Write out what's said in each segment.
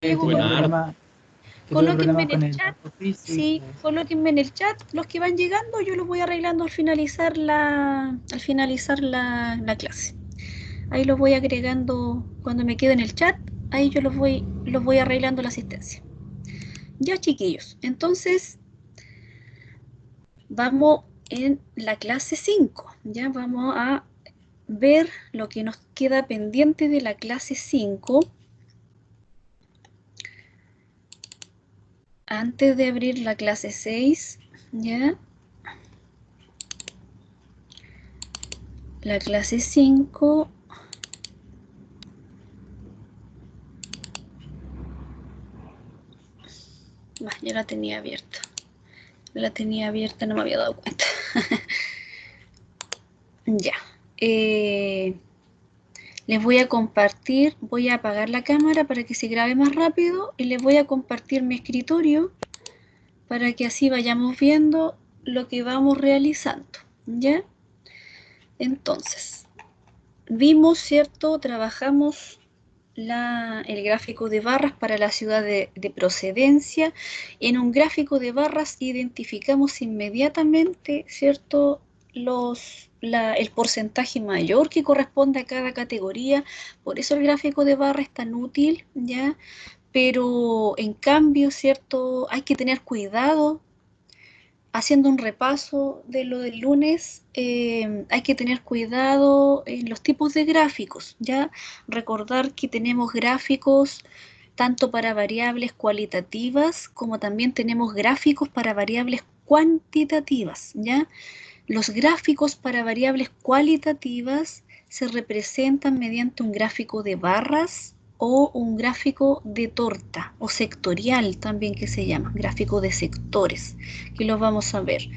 entrego por WhatsApp. Que tuve Colóquenme problemas en con el el chat, back office. sí, colóquenme en el chat los que van llegando, yo los voy arreglando al finalizar la clase. Ahí los voy agregando cuando me quede en el chat, ahí yo los voy arreglando la asistencia. Ya, chiquillos, entonces vamos en la clase 5, ya vamos a ver lo que nos queda pendiente de la clase 5 antes de abrir la clase 6, ya. La clase 5 ya la tenía abierta. No me había dado cuenta. Ya. Les voy a compartir, voy a apagar la cámara para que se grabe más rápido y les voy a compartir mi escritorio para que así vayamos viendo lo que vamos realizando. ¿Ya? Entonces, vimos, ¿cierto? Trabajamos el gráfico de barras para la ciudad de procedencia. En un gráfico de barras identificamos inmediatamente, ¿cierto?, el porcentaje mayor que corresponde a cada categoría. Por eso el gráfico de barra es tan útil, ¿ya? Pero en cambio, ¿cierto?, hay que tener cuidado. Haciendo un repaso de lo del lunes, hay que tener cuidado en los tipos de gráficos, ¿ya? Recordar que tenemos gráficos tanto para variables cualitativas como también tenemos gráficos para variables cuantitativas, ¿ya? Los gráficos para variables cualitativas se representan mediante un gráfico de barras o un gráfico de torta o sectorial también que se llama, gráfico de sectores, que los vamos a ver.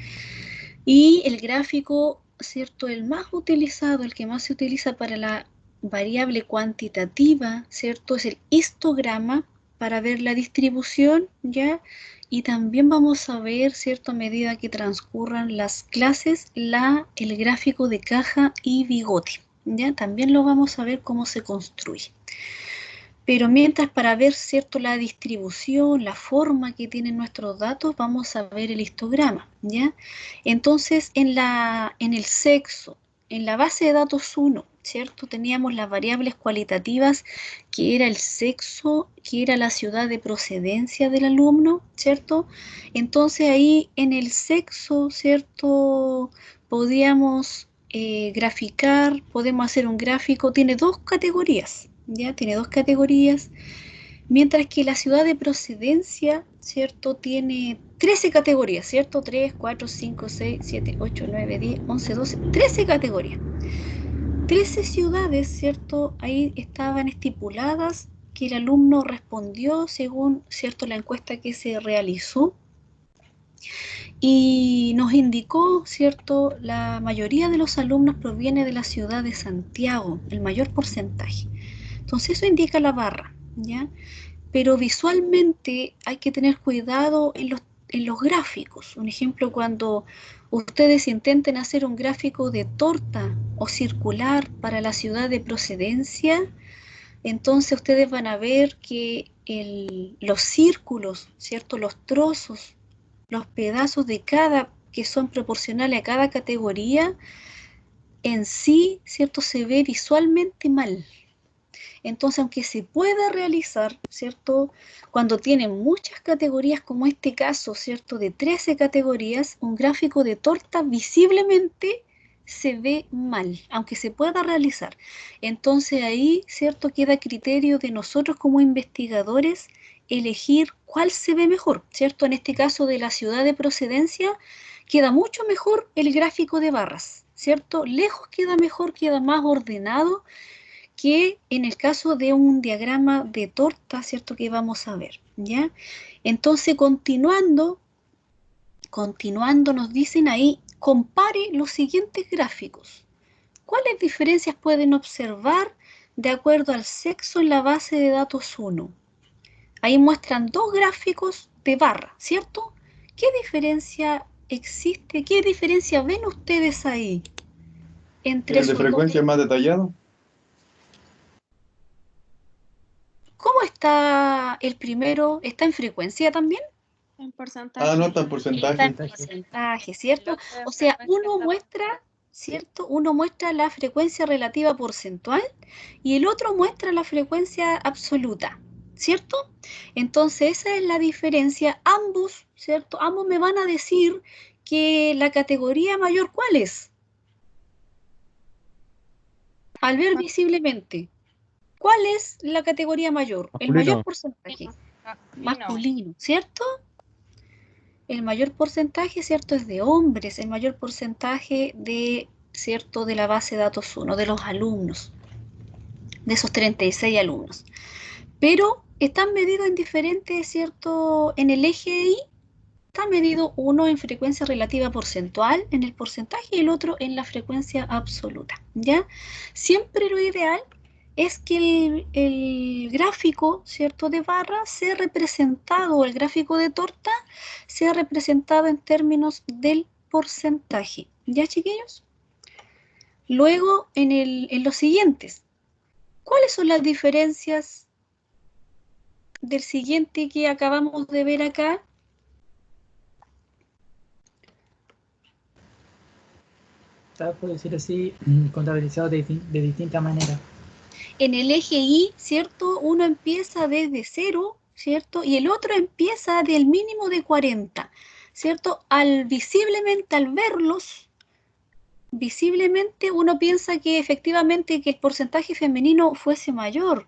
Y el gráfico, ¿cierto? El más utilizado, el que más se utiliza para la variable cuantitativa, ¿cierto? Es el histograma para ver la distribución, ¿ya? Y también vamos a ver, ¿cierto? A medida que transcurran las clases, el gráfico de caja y bigote, ¿ya? También lo vamos a ver cómo se construye. Pero mientras, para ver, ¿cierto?, la distribución, la forma que tienen nuestros datos, vamos a ver el histograma, ¿ya? Entonces, en el sexo, en la base de datos 1, ¿cierto?, teníamos las variables cualitativas, que era el sexo, que era la ciudad de procedencia del alumno, ¿cierto? Entonces, ahí en el sexo, ¿cierto?, podíamos graficar, podemos hacer un gráfico, tiene dos categorías, ¿ya? Tiene dos categorías, mientras que la ciudad de procedencia, ¿cierto?, tiene 13 categorías, ¿cierto? 3, 4, 5, 6, 7, 8, 9, 10, 11, 12, 13 categorías. 13 ciudades, ¿cierto? Ahí estaban estipuladas que el alumno respondió según, ¿cierto?, la encuesta que se realizó. Y nos indicó, ¿cierto?, la mayoría de los alumnos proviene de la ciudad de Santiago, el mayor porcentaje. Entonces eso indica la barra, ¿ya? Pero visualmente hay que tener cuidado en los gráficos. Un ejemplo, cuando ustedes intenten hacer un gráfico de torta o circular para la ciudad de procedencia, entonces ustedes van a ver que los círculos, ¿cierto?, los trozos, los pedazos de cada, que son proporcionales a cada categoría, en sí, ¿cierto?, se ve visualmente mal. Entonces, aunque se pueda realizar, ¿cierto?, cuando tienen muchas categorías, como este caso, ¿cierto?, de 13 categorías, un gráfico de torta visiblemente se ve mal, aunque se pueda realizar. Entonces ahí, ¿cierto?, queda a criterio de nosotros como investigadores elegir cuál se ve mejor, ¿cierto? En este caso de la ciudad de procedencia, queda mucho mejor el gráfico de barras, ¿cierto? Lejos queda mejor, queda más ordenado que en el caso de un diagrama de torta, ¿cierto?, que vamos a ver, ¿ya? Entonces, continuando, nos dicen ahí, compare los siguientes gráficos. ¿Cuáles diferencias pueden observar de acuerdo al sexo en la base de datos 1? Ahí muestran dos gráficos de barra, ¿cierto? ¿Qué diferencia existe? ¿Qué diferencia ven ustedes ahí entre El de esos dos? frecuencia más detallado. ¿Cómo está el primero? ¿Está en frecuencia también? En porcentaje. Ah, no, está en Está en porcentaje. porcentaje, ¿cierto? El otro en O sea, frecuencia uno está muestra, ¿cierto? Uno muestra la frecuencia relativa porcentual y el otro muestra la frecuencia absoluta, ¿cierto? Entonces, esa es la diferencia. Ambos, ¿cierto? Ambos me van a decir que la categoría mayor, ¿cuál es? Al ver visiblemente, ¿cuál es la categoría mayor? El mayor Masculino. porcentaje. masculino. Masculino, ¿cierto? El mayor porcentaje, ¿cierto? Es de hombres, el mayor porcentaje de, ¿cierto? De la base de datos 1, de los alumnos, de esos 36 alumnos. Pero están medidos en diferentes, ¿cierto? En el eje Y está medido uno en frecuencia relativa porcentual, en el porcentaje, y el otro en la frecuencia absoluta, ¿ya? Siempre lo ideal es que el gráfico, ¿cierto? De barra sea representado, o el gráfico de torta sea representado en términos del porcentaje, ¿ya, chiquillos? Luego, en los siguientes, ¿cuáles son las diferencias del siguiente que acabamos de ver acá? Está, por decir así, contabilizado de distinta manera. En el eje Y, ¿cierto? Uno empieza desde 0, ¿cierto? Y el otro empieza del mínimo de 40, ¿cierto? Visiblemente, al verlos, visiblemente uno piensa que efectivamente que el porcentaje femenino fuese menor,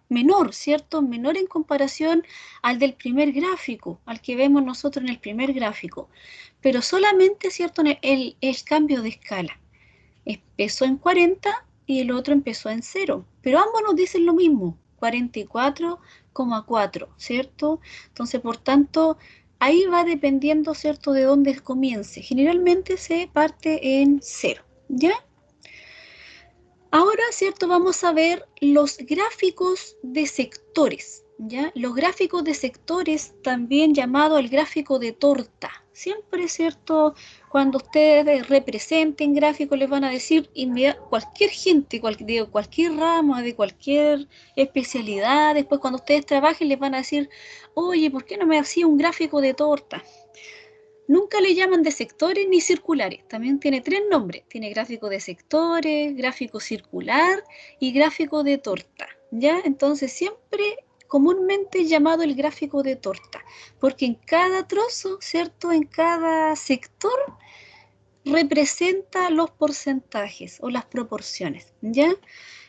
¿cierto? Menor en comparación al del primer gráfico, al que vemos nosotros en el primer gráfico. Pero solamente, ¿cierto? El cambio de escala. Empezó en 40 y el otro empezó en 0, pero ambos nos dicen lo mismo, 44,4, ¿cierto? Entonces, por tanto, ahí va dependiendo, ¿cierto?, de dónde comience. Generalmente se parte en 0, ¿ya? Ahora, ¿cierto?, vamos a ver los gráficos de sectores, ¿ya? Los gráficos de sectores, también llamado el gráfico de torta. Siempre, ¿cierto?, cuando ustedes representen gráficos, les van a decir cualquier gente, de cualquier rama, de cualquier especialidad, después cuando ustedes trabajen les van a decir, oye, ¿por qué no me hacía un gráfico de torta? Nunca le llaman de sectores ni circulares, también tiene 3 nombres, tiene gráfico de sectores, gráfico circular y gráfico de torta, ¿ya? Entonces siempre comúnmente llamado el gráfico de torta, porque en cada trozo, ¿cierto? En cada sector representa los porcentajes o las proporciones, ¿ya?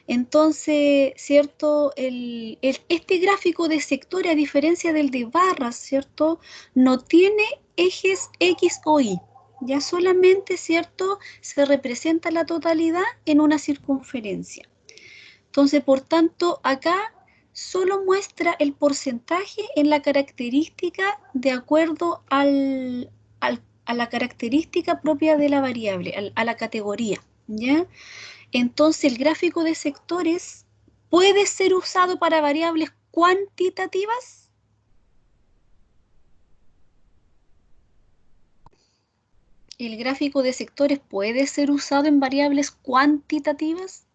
Entonces, ¿cierto? Este gráfico de sectores, a diferencia del de barras, ¿cierto? No tiene ejes X o Y. Ya solamente, ¿cierto? Se representa la totalidad en una circunferencia. Entonces, por tanto, acá solo muestra el porcentaje en la característica de acuerdo a la característica propia de la variable, a la categoría, ¿ya? Entonces, el gráfico de sectores puede ser usado para variables cuantitativas. El gráfico de sectores puede ser usado en variables cuantitativas.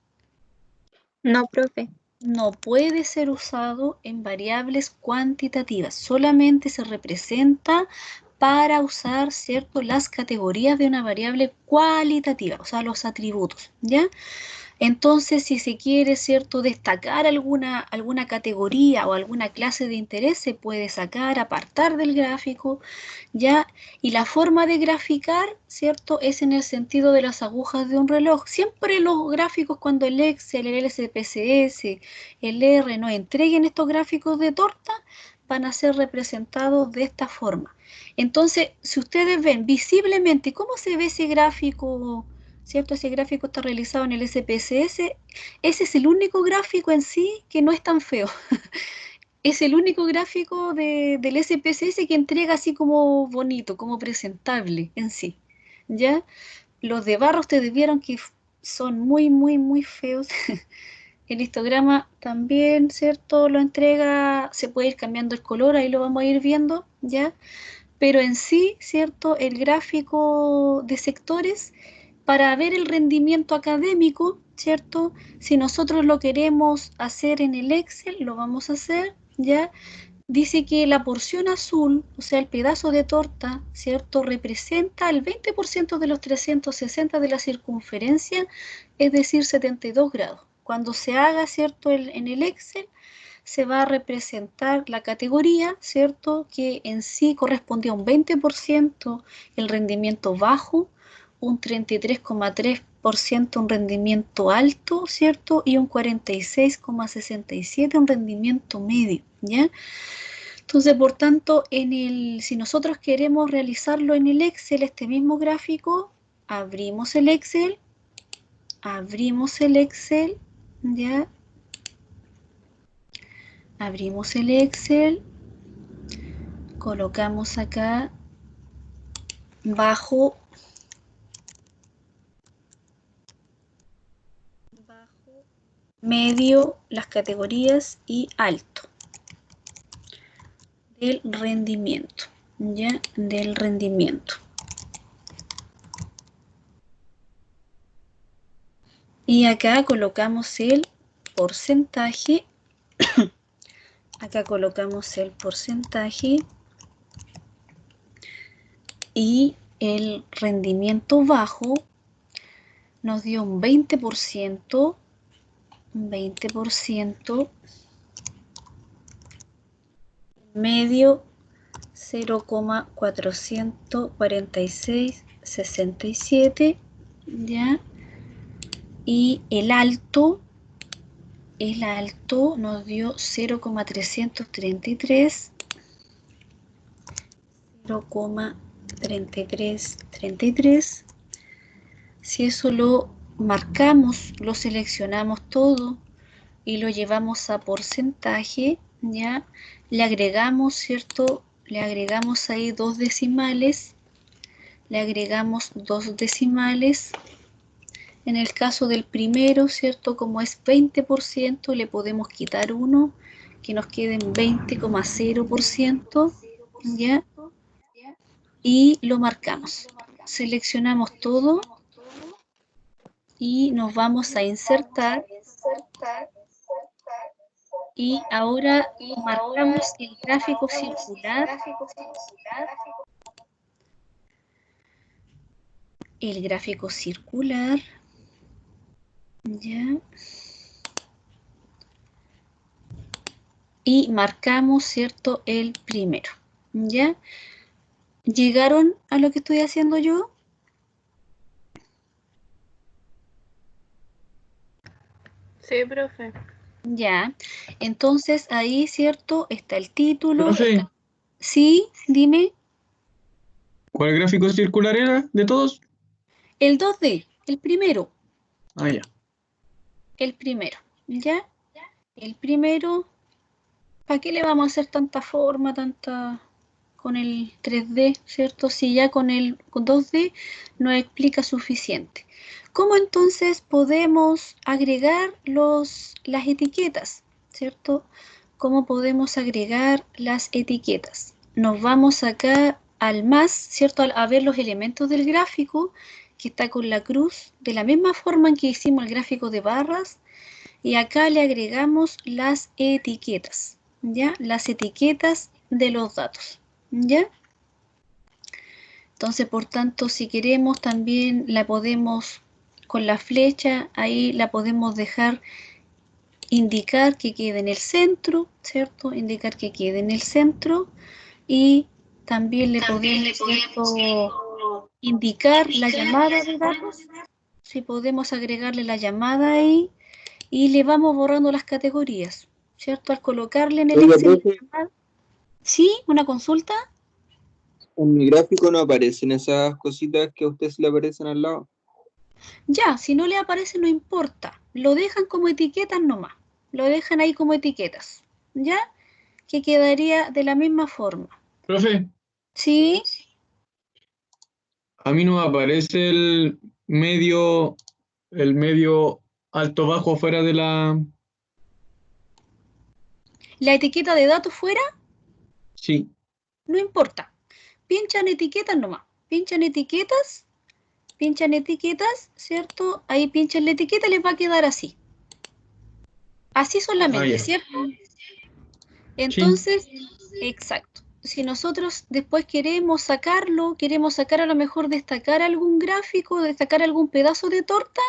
No, profe. No puede ser usado en variables cuantitativas. Solamente se representa para usar, ¿cierto?, las categorías de una variable cualitativa, o sea, los atributos, ¿ya? Entonces, si se quiere, ¿cierto?, destacar alguna categoría o alguna clase de interés, se puede sacar, apartar del gráfico, ¿ya? Y la forma de graficar, ¿cierto?, es en el sentido de las agujas de un reloj. Siempre los gráficos, cuando el Excel, el SPSS, el R nos entreguen estos gráficos de torta, van a ser representados de esta forma. Entonces, si ustedes ven visiblemente cómo se ve ese gráfico, ¿cierto? Ese gráfico está realizado en el SPSS. Ese es el único gráfico en sí que no es tan feo. Es el único gráfico del SPSS que entrega así como bonito, como presentable en sí, ¿ya? Los de barra ustedes vieron que son muy, muy, muy feos. El histograma también, ¿cierto? Lo entrega, se puede ir cambiando el color, ahí lo vamos a ir viendo, ¿ya? Pero en sí, ¿cierto? El gráfico de sectores, para ver el rendimiento académico, ¿cierto? Si nosotros lo queremos hacer en el Excel, lo vamos a hacer, ¿ya? Dice que la porción azul, o sea, el pedazo de torta, ¿cierto? Representa el 20% de los 360 de la circunferencia, es decir, 72 grados. Cuando se haga, ¿cierto? En el Excel, se va a representar la categoría, ¿cierto? Que en sí correspondía a un 20%, el rendimiento bajo, un 33,3% un rendimiento alto, ¿cierto? Y un 46,67 un rendimiento medio, ¿ya? Entonces, por tanto, si nosotros queremos realizarlo en el Excel, este mismo gráfico, abrimos el Excel, ¿ya? Abrimos el Excel, colocamos acá bajo medio las categorías y alto del rendimiento, ¿ya? Del rendimiento. Y acá colocamos el porcentaje. Acá colocamos el porcentaje y el rendimiento bajo nos dio un 20%, medio 0,44667, ¿ya? Y el alto nos dio 0,333, 0,3333. Si eso lo marcamos, lo seleccionamos todo y lo llevamos a porcentaje, ya le agregamos, ¿cierto? Le agregamos ahí dos decimales, En el caso del primero, ¿cierto? Como es 20%, le podemos quitar 1, que nos quede en 20,0%, ¿ya? Y lo marcamos. Seleccionamos todo y nos vamos a insertar. Y ahora marcamos el gráfico circular. El gráfico circular. Ya. Y marcamos, ¿cierto? El primero. ¿Ya? ¿Llegaron a lo que estoy haciendo yo? Sí, profe. Ya. Entonces ahí, ¿cierto? Está el título. Profe, Sí, dime. ¿cuál gráfico circular era de todos? El 2D, el primero. Ah, ya. El primero. ¿Ya? El primero. ¿Para qué le vamos a hacer tanta forma, con el 3D, ¿cierto? Si ya con el 2D nos explica suficiente. ¿Cómo entonces podemos agregar las etiquetas, ¿cierto? ¿Cómo podemos agregar las etiquetas? Nos vamos acá al más, ¿cierto? A ver los elementos del gráfico, que está con la cruz, de la misma forma en que hicimos el gráfico de barras, y acá le agregamos las etiquetas, ¿ya? Las etiquetas de los datos, ¿ya? Entonces, por tanto, si queremos también la podemos, con la flecha, ahí la podemos dejar indicar que quede en el centro, ¿cierto? Indicar que quede en el centro y también le podemos, ¿cierto? Indicar la llamada de datos, si podemos agregarle la llamada ahí y le vamos borrando las categorías, ¿cierto? Al colocarle en el Oiga, Excel. profe, ¿Sí? ¿Una consulta? en mi gráfico no aparecen esas cositas que a usted se le aparecen al lado. Ya, si no le aparece no importa, lo dejan como etiquetas nomás, lo dejan ahí como etiquetas, ¿ya? Que quedaría de la misma forma. Profe, ¿Sí? a mí no me aparece el medio alto bajo fuera de la... ¿La etiqueta de datos fuera? Sí. No importa. Pinchan etiquetas nomás, pinchan etiquetas, ¿cierto? Ahí pinchan la etiqueta y les va a quedar así. Así Ah, solamente, ya. ¿cierto? Entonces, exacto. Si nosotros después queremos sacarlo, queremos sacar a lo mejor destacar algún gráfico, destacar algún pedazo de torta,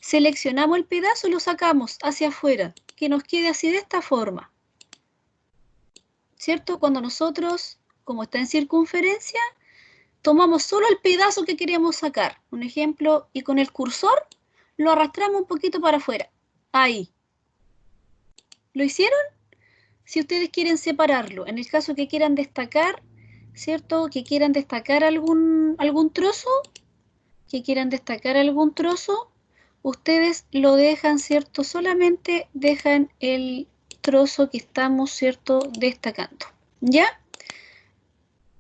seleccionamos el pedazo y lo sacamos hacia afuera, que nos quede así de esta forma. ¿Cierto? Cuando nosotros, como está en circunferencia, tomamos solo el pedazo que queríamos sacar, un ejemplo, y con el cursor lo arrastramos un poquito para afuera. Ahí. ¿Lo hicieron? Si ustedes quieren separarlo, en el caso que quieran destacar, ¿cierto? Que quieran destacar algún trozo, ustedes lo dejan, ¿cierto? Solamente dejan el trozo que estamos, ¿cierto? Destacando, ¿ya?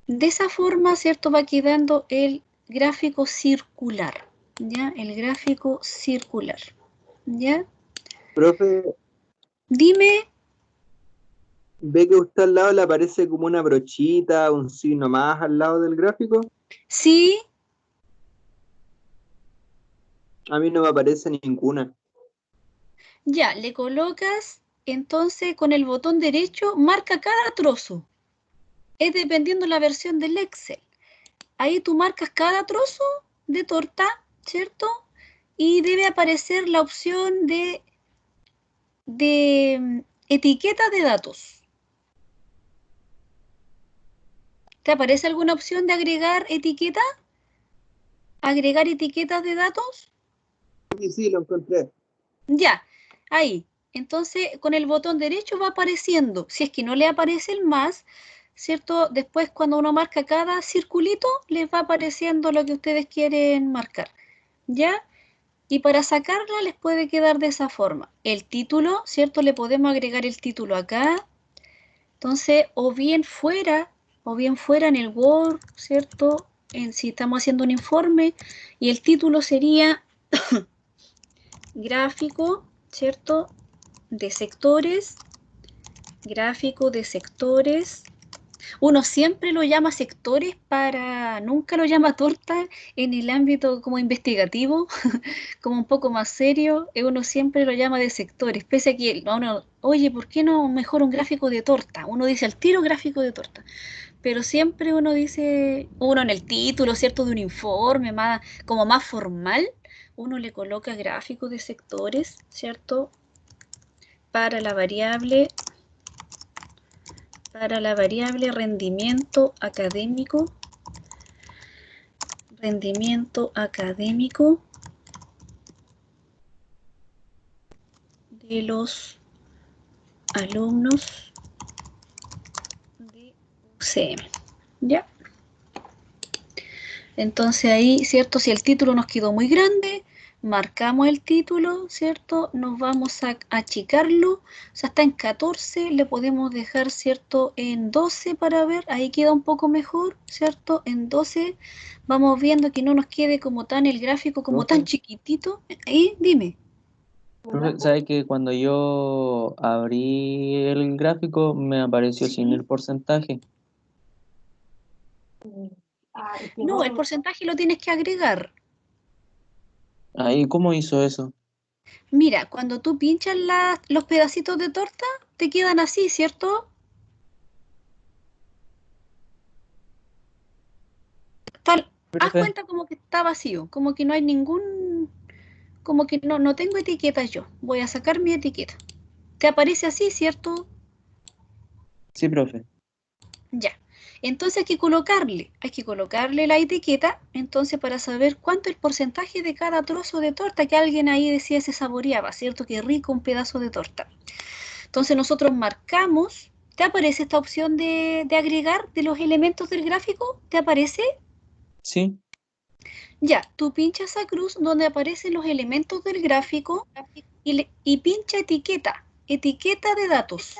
De esa forma, ¿cierto? Va quedando el gráfico circular, ¿ya? El gráfico circular, ¿ya? Profe, Dime. ¿ve que a usted al lado le aparece como una brochita, un signo más al lado del gráfico? Sí. A mí no me aparece ninguna. Ya, le colocas, entonces con el botón derecho, marca cada trozo. Es dependiendo la versión del Excel. Ahí tú marcas cada trozo de torta, ¿cierto? Y debe aparecer la opción de etiqueta de datos. ¿Te aparece alguna opción de agregar etiqueta? ¿Agregar etiquetas de datos? Sí, lo encontré. Ya, ahí. Entonces, con el botón derecho va apareciendo. Si es que no le aparece el más, ¿cierto? Después, cuando uno marca cada circulito, les va apareciendo lo que ustedes quieren marcar. ¿Ya? Y para sacarla les puede quedar de esa forma. El título, ¿cierto? Le podemos agregar el título acá. Entonces, o bien fuera en el Word, ¿cierto? Si estamos haciendo un informe, y el título sería gráfico, ¿cierto? De sectores, gráfico de sectores. Uno siempre lo llama sectores nunca lo llama torta en el ámbito como investigativo, como un poco más serio, uno siempre lo llama de sectores, pese a que uno, oye, ¿por qué no mejor un gráfico de torta? Uno dice al tiro gráfico de torta, pero siempre uno dice, uno en el título, ¿cierto? De un informe como más formal, uno le coloca gráfico de sectores, ¿cierto? Para la variable rendimiento académico de los alumnos de UCM, ¿ya? Entonces ahí, ¿cierto? Si el título nos quedó muy grande, marcamos el título, ¿cierto? Nos vamos a achicarlo, o sea, está en 14, le podemos dejar, ¿cierto? En 12 para ver, ahí queda un poco mejor, ¿cierto? En 12 vamos viendo que no nos quede como tan el gráfico, como tan chiquitito. Ahí, dime. Profe, ¿sabe que cuando yo abrí el gráfico me apareció sin el porcentaje? No, el porcentaje lo tienes que agregar. Ahí, ¿cómo hizo eso? Mira, cuando tú pinchas los pedacitos de torta, te quedan así, ¿cierto? Haz Profe, cuenta como que está vacío, como que no hay como que no tengo etiquetas yo. Voy a sacar mi etiqueta. Te aparece así, ¿cierto? sí, profe. Ya. Entonces hay que colocarle la etiqueta, entonces para saber cuánto es el porcentaje de cada trozo de torta que alguien ahí decía se saboreaba, ¿cierto? Qué rico un pedazo de torta. Entonces nosotros marcamos, ¿te aparece esta opción de agregar de los elementos del gráfico? ¿Te aparece? Sí, Ya, tú pinchas esa cruz donde aparecen los elementos del gráfico y pincha etiqueta, etiqueta de datos.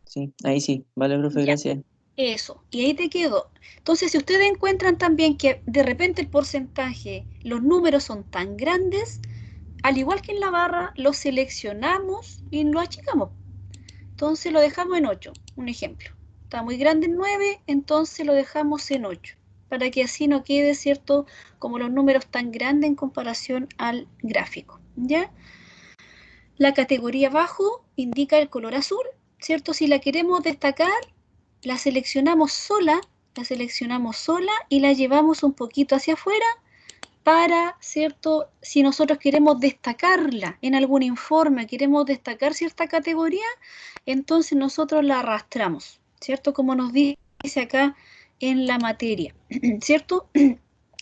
sí, ahí sí. Vale, profe, Ya, gracias. eso, y ahí te quedó. Entonces, si ustedes encuentran también que de repente el porcentaje, los números son tan grandes, al igual que en la barra, lo seleccionamos y lo achicamos. Entonces lo dejamos en 8, un ejemplo. Está muy grande en 9, entonces lo dejamos en 8, para que así no quede, ¿cierto? Como los números tan grandes en comparación al gráfico, ¿ya? La categoría abajo indica el color azul, ¿cierto? Si la queremos destacar, la seleccionamos sola y la llevamos un poquito hacia afuera para, ¿cierto? Si nosotros queremos destacarla en algún informe, queremos destacar cierta categoría, entonces nosotros la arrastramos, ¿cierto? Como nos dice acá en la materia, ¿cierto?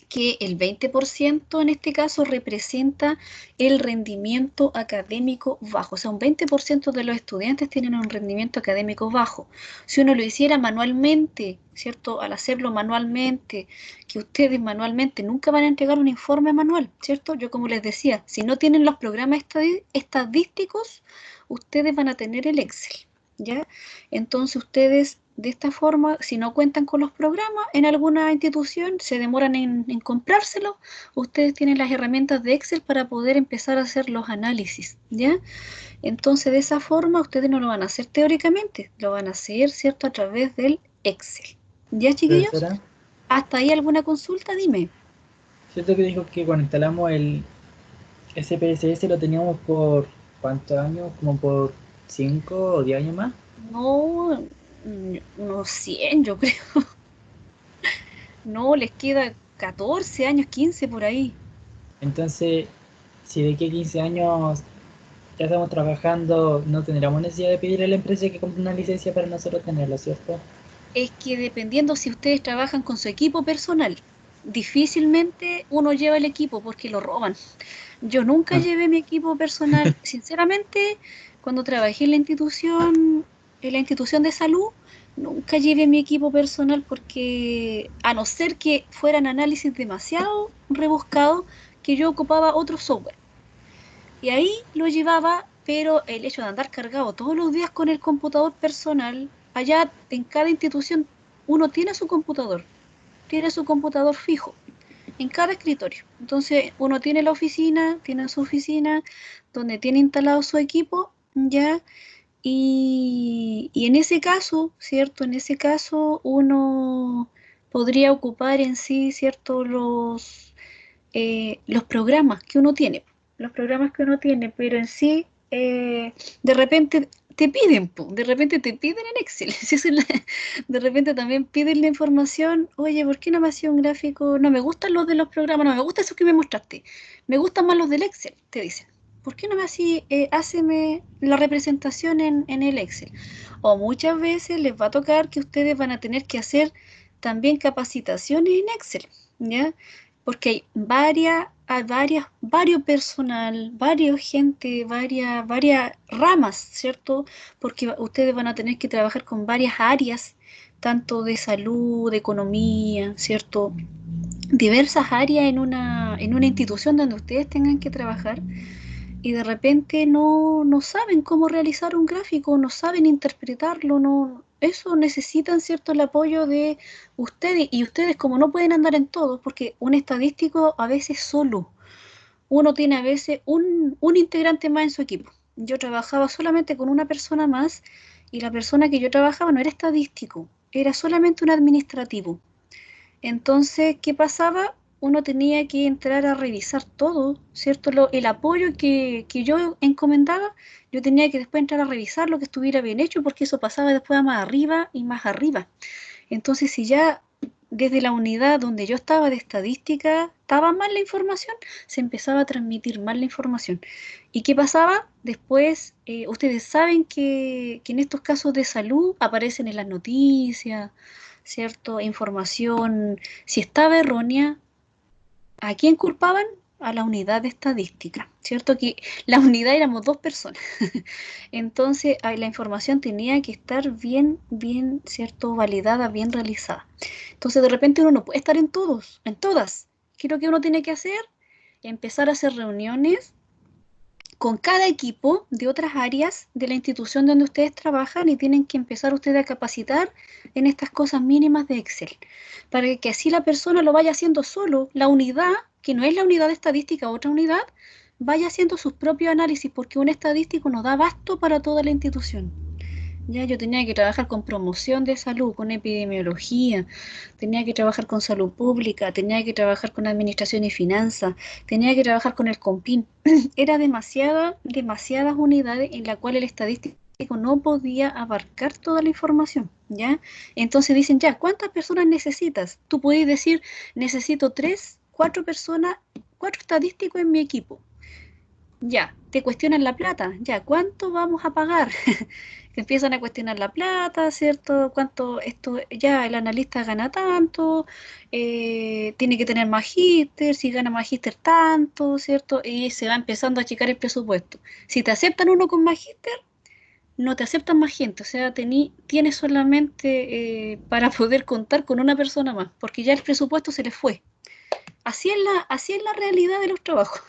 Que el 20% en este caso representa el rendimiento académico bajo. O sea, un 20% de los estudiantes tienen un rendimiento académico bajo. Si uno lo hiciera manualmente, ¿cierto? Al hacerlo manualmente, que ustedes manualmente nunca van a entregar un informe manual, ¿cierto? Yo como les decía, si no tienen los programas estadísticos, ustedes van a tener el Excel, ¿ya? Entonces ustedes de esta forma, si no cuentan con los programas en alguna institución, se demoran en comprárselo, ustedes tienen las herramientas de Excel para poder empezar a hacer los análisis, ¿ya? Entonces de esa forma ustedes no lo van a hacer teóricamente, lo van a hacer, ¿cierto? A través del Excel. ¿Ya, chiquillos? Profesora, ¿Hasta ahí alguna consulta? Dime. ¿cierto que dijo que cuando instalamos el SPSS lo teníamos por cuántos años? Como por 5 o 10 años más. No, unos 100 yo creo. No, les queda 14 años, 15 por ahí. Entonces, si de aquí a 15 años ya estamos trabajando, no tendríamos necesidad de pedirle a la empresa que compre una licencia para nosotros tenerlo, ¿cierto? Es que dependiendo si ustedes trabajan con su equipo personal, difícilmente uno lleva el equipo porque lo roban. Yo nunca Ah. llevé mi equipo personal. Sinceramente, cuando trabajé en la institución de salud, nunca llevé mi equipo personal porque, a no ser que fueran análisis demasiado rebuscados, que yo ocupaba otro software. Y ahí lo llevaba, pero el hecho de andar cargado todos los días con el computador personal, allá en cada institución uno tiene su computador fijo en cada escritorio. Entonces uno tiene tiene su oficina donde tiene instalado su equipo, ya, y en ese caso, ¿cierto? En ese caso uno podría ocupar en sí, ¿cierto? Los programas que uno tiene, pero en sí, de repente te piden, de repente te piden en Excel, de repente también piden la información, oye, ¿por qué no me hacía un gráfico? No me gustan los de los programas, no me gustan esos que me mostraste, me gustan más los del Excel, te dicen. ¿Por qué no me hacía, háceme la representación en el Excel? O muchas veces les va a tocar que ustedes van a tener que hacer también capacitaciones en Excel, ¿ya? Porque varios personal, varios gente, varias ramas, ¿cierto? Porque ustedes van a tener que trabajar con varias áreas, tanto de salud, de economía, ¿cierto? Diversas áreas en una institución donde ustedes tengan que trabajar y de repente no saben cómo realizar un gráfico, no saben interpretarlo, no, eso necesitan cierto el apoyo de ustedes y ustedes como no pueden andar en todo, porque un estadístico a veces solo, uno tiene a veces un integrante más en su equipo. Yo trabajaba solamente con una persona más y la persona que yo trabajaba no era estadístico, era solamente un administrativo. Entonces, ¿qué pasaba? Uno tenía que entrar a revisar todo, ¿cierto? El apoyo que yo encomendaba, yo tenía que después entrar a revisar lo que estuviera bien hecho, porque eso pasaba después a más arriba y más arriba. Entonces, si ya desde la unidad donde yo estaba de estadística estaba mal la información, se empezaba a transmitir mal la información. ¿Y qué pasaba? Después, ustedes saben que en estos casos de salud aparecen en las noticias, ¿cierto? Información, si estaba errónea, ¿a quién culpaban? A la unidad de estadística, ¿cierto? Que la unidad éramos 2 personas. Entonces, la información tenía que estar bien, ¿cierto? Validada, bien realizada. Entonces, de repente uno no puede estar en todas. ¿Qué es lo que uno tiene que hacer? Empezar a hacer reuniones con cada equipo de otras áreas de la institución donde ustedes trabajan y tienen que empezar ustedes a capacitar en estas cosas mínimas de Excel, para que así la persona lo vaya haciendo solo, la unidad, que no es la unidad de estadística, otra unidad, vaya haciendo sus propios análisis, porque un estadístico no da abasto para toda la institución. Ya yo tenía que trabajar con promoción de salud, con epidemiología, tenía que trabajar con salud pública, tenía que trabajar con administración y finanzas, tenía que trabajar con el COMPIN. Era demasiadas unidades en las cuales el estadístico no podía abarcar toda la información, ¿ya? Entonces dicen, ya, ¿cuántas personas necesitas? Tú puedes decir, necesito 3, 4 personas, 4 estadísticos en mi equipo. Ya, te cuestionan la plata, ya, ¿cuánto vamos a pagar? Te empiezan a cuestionar la plata, ¿cierto? ¿Cuánto esto, ya el analista gana tanto? Tiene que tener magíster, si gana magíster tanto, ¿cierto? Y se va empezando a achicar el presupuesto. Si te aceptan uno con magíster, no te aceptan más gente, o sea, tienes solamente para poder contar con una persona más, porque ya el presupuesto se les fue. Así es la realidad de los trabajos.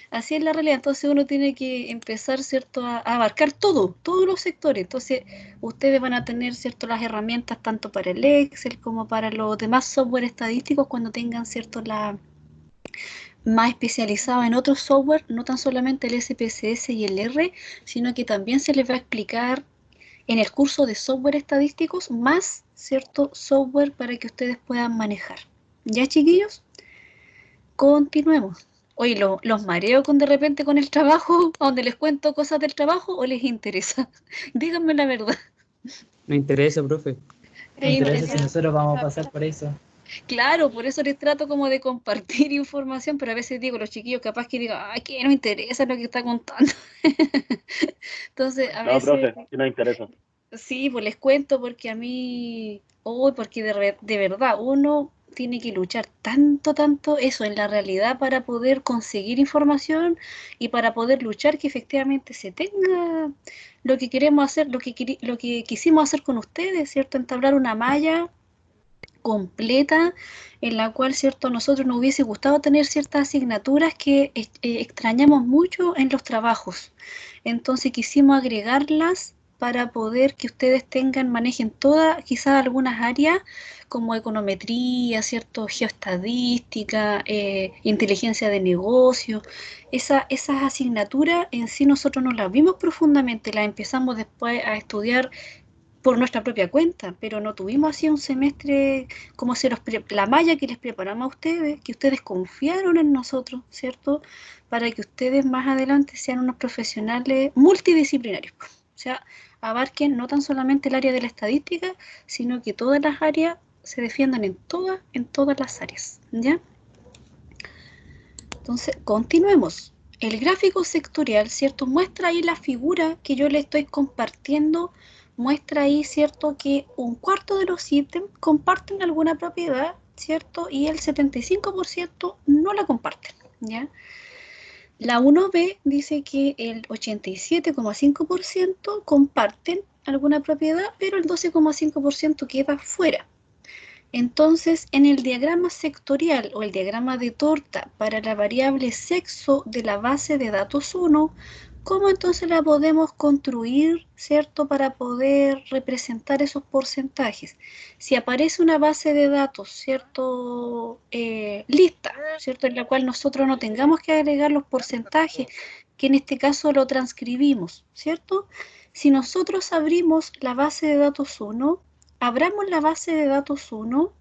Así es la realidad, entonces uno tiene que empezar, ¿cierto?, a abarcar todos los sectores. Entonces, ustedes van a tener, ¿cierto?, las herramientas tanto para el Excel como para los demás software estadísticos cuando tengan, ¿cierto?, la más especializada en otros software, no tan solamente el SPSS y el R, sino que también se les va a explicar en el curso de software estadísticos más, ¿cierto?, software para que ustedes puedan manejar. ¿Ya, chiquillos? Continuemos. Oye, ¿los mareo de repente con el trabajo, a donde les cuento cosas del trabajo o les interesa? Díganme la verdad. Me interesa, profe. Me interesa si nosotros vamos a pasar por eso. Claro, por eso les trato como de compartir información, pero a veces digo, los chiquillos capaz que digan, ay, que no interesa lo que está contando. Entonces, a No, veces, profe, sí nos interesa. sí, pues les cuento porque a mí, porque de verdad, uno tiene que luchar tanto eso en la realidad para poder conseguir información y para poder luchar que efectivamente se tenga lo que queremos hacer, lo que quisimos hacer con ustedes, ¿cierto? Entablar una malla completa en la cual, ¿cierto?, a nosotros nos hubiese gustado tener ciertas asignaturas que extrañamos mucho en los trabajos. Entonces quisimos agregarlas para poder que ustedes manejen todas, quizás algunas áreas como econometría, ¿cierto?, geoestadística, inteligencia de negocio. Esas asignaturas en sí nosotros no las vimos profundamente, las empezamos después a estudiar por nuestra propia cuenta, pero no tuvimos así un semestre como la malla que les preparamos a ustedes, que ustedes confiaron en nosotros, ¿cierto? Para que ustedes más adelante sean unos profesionales multidisciplinarios. O sea, abarquen no tan solamente el área de la estadística, sino que todas las áreas se defiendan en todas las áreas, ¿ya? Entonces, continuemos. El gráfico sectorial, ¿cierto? Muestra ahí la figura que yo le estoy compartiendo, muestra ahí, ¿cierto?, que un cuarto de los ítems comparten alguna propiedad, ¿cierto? Y el 75% no la comparten, ¿ya? La 1B dice que el 87,5% comparten alguna propiedad, pero el 12,5% queda fuera. Entonces, en el diagrama sectorial o el diagrama de torta para la variable sexo de la base de datos 1, ¿cómo entonces la podemos construir, ¿cierto?, para poder representar esos porcentajes? Si aparece una base de datos, ¿cierto?, lista, ¿cierto?, en la cual nosotros no tengamos que agregar los porcentajes, que en este caso lo transcribimos, ¿cierto? Si nosotros abrimos la base de datos 1, abramos la base de datos 1,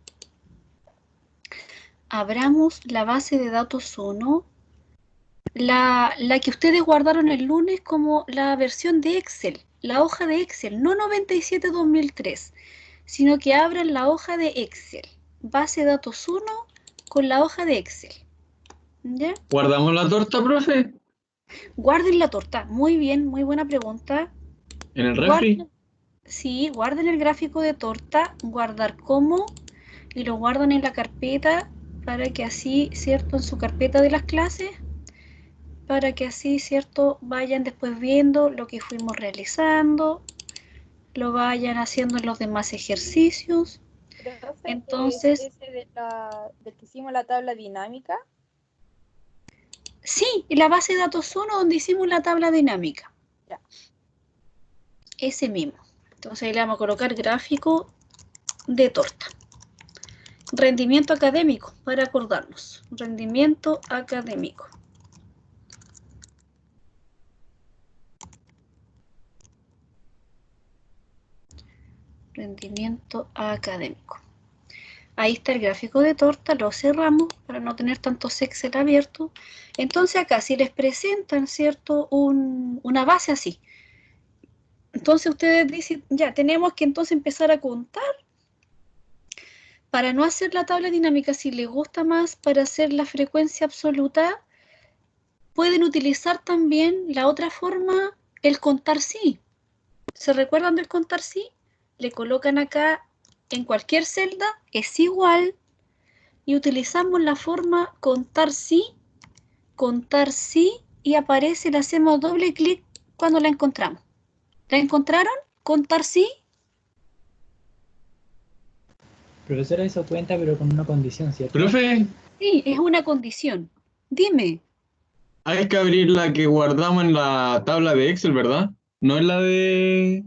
la que ustedes guardaron el lunes como la versión de Excel, la hoja de Excel, no 97-2003, sino que abran la hoja de Excel, base de datos 1 con la hoja de Excel. ¿Ya? ¿Guardamos la torta, profe? Guarden la torta, muy bien, muy buena pregunta. ¿En el refri? Sí, guarden el gráfico de torta, guardar como, y lo guardan en la carpeta para que así, ¿cierto?, en su carpeta de las clases, para que así, ¿cierto?, vayan después viendo lo que fuimos realizando, lo vayan haciendo en los demás ejercicios. Profe, Entonces, ese del que hicimos la tabla dinámica. sí, la base de datos 1 donde hicimos la tabla dinámica. Ya. Ese mismo. Entonces ahí le vamos a colocar gráfico de torta. Rendimiento académico, para acordarnos. Rendimiento académico. Rendimiento académico. Ahí está el gráfico de torta, lo cerramos para no tener tantos Excel abiertos. Entonces acá, si les presentan, ¿cierto?, una base así, Entonces ustedes dicen, ya, tenemos que entonces empezar a contar. Para no hacer la tabla dinámica, si les gusta más para hacer la frecuencia absoluta, pueden utilizar también la otra forma, el contar sí. ¿Se recuerdan del contar sí? Le colocan acá en cualquier celda, es igual, y utilizamos la forma contar sí, y aparece, le hacemos doble clic cuando la encontramos. ¿La encontraron? ¿Contar sí? Profesora, eso cuenta, pero con una condición, ¿cierto? Profe, Sí, es una condición. Dime. hay que abrir la que guardamos en la tabla de Excel, ¿verdad? No es la de...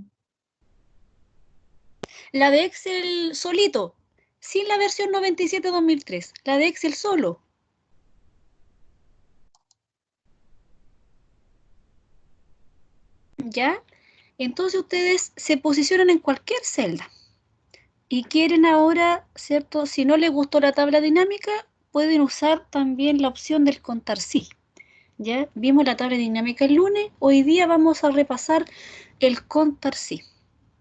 La de Excel solito, sin la versión 97-2003. La de Excel solo. ¿Ya? Entonces ustedes se posicionan en cualquier celda. Y quieren ahora, ¿cierto? Si no les gustó la tabla dinámica, pueden usar también la opción del contar sí. ¿Ya? Vimos la tabla dinámica el lunes, hoy día vamos a repasar el contar sí.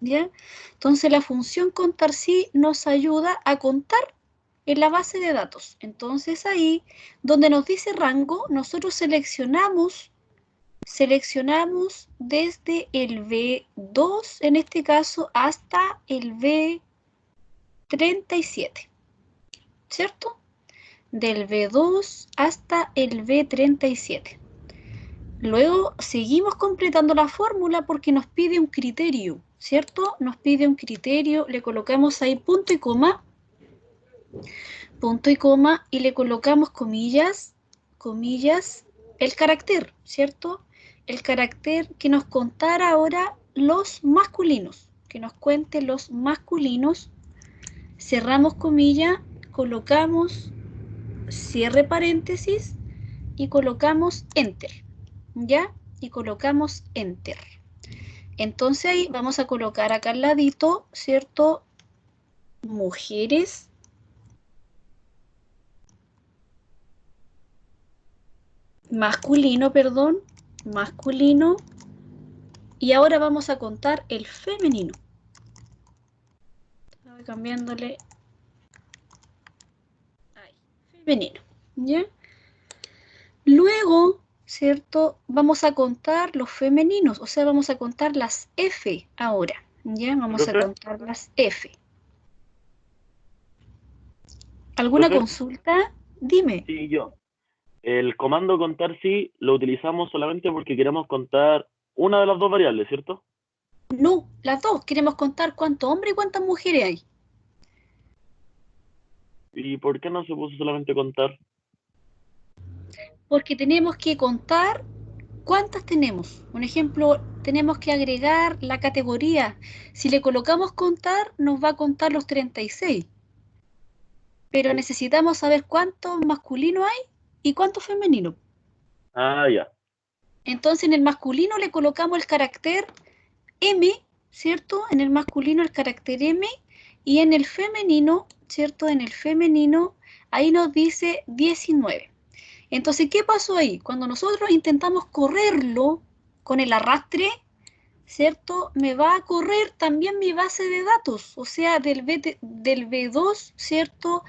¿Ya? Entonces la función contar sí nos ayuda a contar en la base de datos. Entonces ahí, donde nos dice rango, nosotros seleccionamos desde el B2, en este caso, hasta el B37, ¿cierto? Del B2 hasta el B37. Luego seguimos completando la fórmula porque nos pide un criterio, ¿cierto? Nos pide un criterio, le colocamos ahí punto y coma, y le colocamos comillas, el carácter, ¿cierto? El carácter que nos contara ahora los masculinos, que nos cuente los masculinos, cerramos comilla, colocamos cierre paréntesis y colocamos enter, ¿ya? Y colocamos enter. Entonces ahí vamos a colocar acá al ladito, ¿cierto? Mujeres masculino, y ahora vamos a contar el femenino. Voy cambiándole ahí, femenino, ¿ya? Luego, ¿cierto? Vamos a contar los femeninos, o sea, vamos a contar las F ahora, ¿ya? Vamos a contar las F. ¿Alguna consulta? Dime. Sí, yo. El comando contar sí lo utilizamos solamente porque queremos contar una de las dos variables, ¿cierto? No, las dos. Queremos contar cuántos hombres y cuántas mujeres hay. ¿Y por qué no se puso solamente contar? Porque tenemos que contar cuántas tenemos. Un ejemplo, tenemos que agregar la categoría. Si le colocamos contar, nos va a contar los 36. Pero necesitamos saber cuántos masculinos hay y cuántos femeninos. Ah, ya. Entonces en el masculino le colocamos el carácter M, ¿cierto? En el masculino el carácter M, y en el femenino, ¿cierto? En el femenino, ahí nos dice 19. Entonces, ¿qué pasó ahí? Cuando nosotros intentamos correrlo con el arrastre, ¿cierto? Me va a correr también mi base de datos, o sea, del B2, ¿cierto?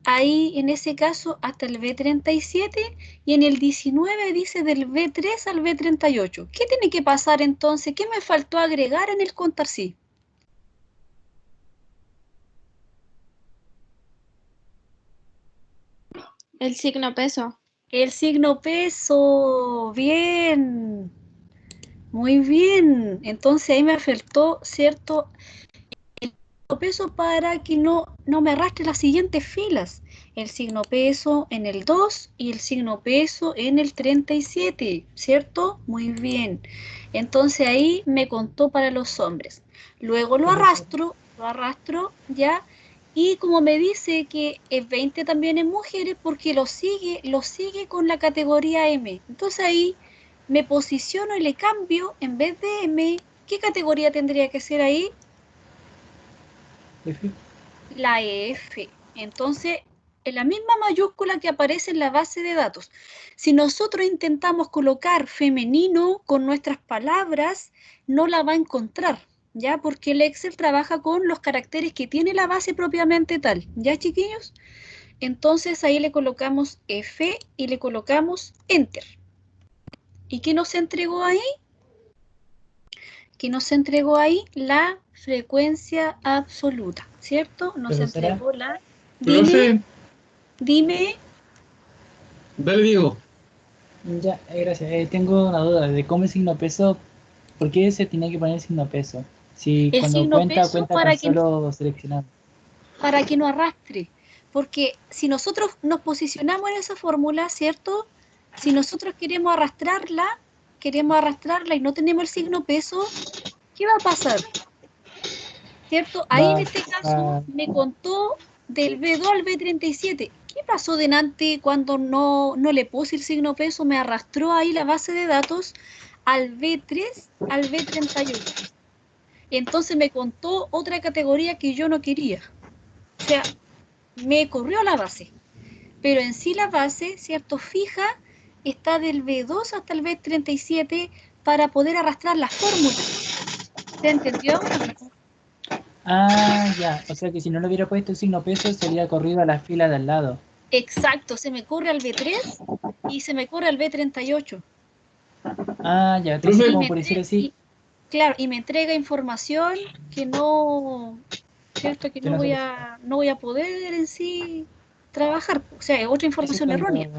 Ahí, en ese caso, hasta el B37, y en el 19 dice del B3 al B38. ¿Qué tiene que pasar entonces? ¿Qué me faltó agregar en el contar sí? El signo peso. El signo peso, bien, muy bien. Entonces ahí me faltó, ¿cierto? El signo peso para que no me arrastre las siguientes filas. El signo peso en el 2 y el signo peso en el 37, ¿cierto? Muy bien. Entonces ahí me contó para los hombres. Luego lo arrastro, ya. Y como me dice que es 20 también en mujeres, porque lo sigue con la categoría M. Entonces ahí me posiciono y le cambio, en vez de M, ¿qué categoría tendría que ser ahí? F. La F. Entonces, en la misma mayúscula que aparece en la base de datos. Si nosotros intentamos colocar femenino con nuestras palabras, no la va a encontrar, ¿ya? Porque el Excel trabaja con los caracteres que tiene la base propiamente tal, ¿ya, chiquillos? Entonces ahí le colocamos F y le colocamos Enter. ¿Y qué nos entregó ahí? Que nos entregó ahí la frecuencia absoluta, ¿cierto? Nos Profesora. entregó la... Profe, Dime. dale, Diego. Ya, gracias. Tengo una duda de cómo el signo peso, ¿por qué se tenía que poner el signo peso? Si El cuando signo cuenta peso con solo seleccionado. para que no arrastre. Porque si nosotros nos posicionamos en esa fórmula, ¿cierto? Si nosotros queremos arrastrarla y no tenemos el signo peso, ¿qué va a pasar? ¿Cierto? Ahí en este caso me contó del B2 al B37. ¿Qué pasó delante cuando no le puse el signo peso? Me arrastró ahí la base de datos al B3, al B38. Entonces me contó otra categoría que yo no quería. O sea, me corrió la base. Pero en sí la base, ¿cierto? Fija, está del B2 hasta el B37 para poder arrastrar las fórmulas. ¿Se entendió? Ah, ya. O sea que si no le hubiera puesto el signo peso, se habría corrido a la fila de al lado. Exacto, se me corre al B3 y se me corre al B38. Ah, ya. Entonces, Profe. como por decir así, Claro, y me entrega información que no, ¿cierto? Que Que no no voy a poder en sí trabajar. O sea, es otra información errónea.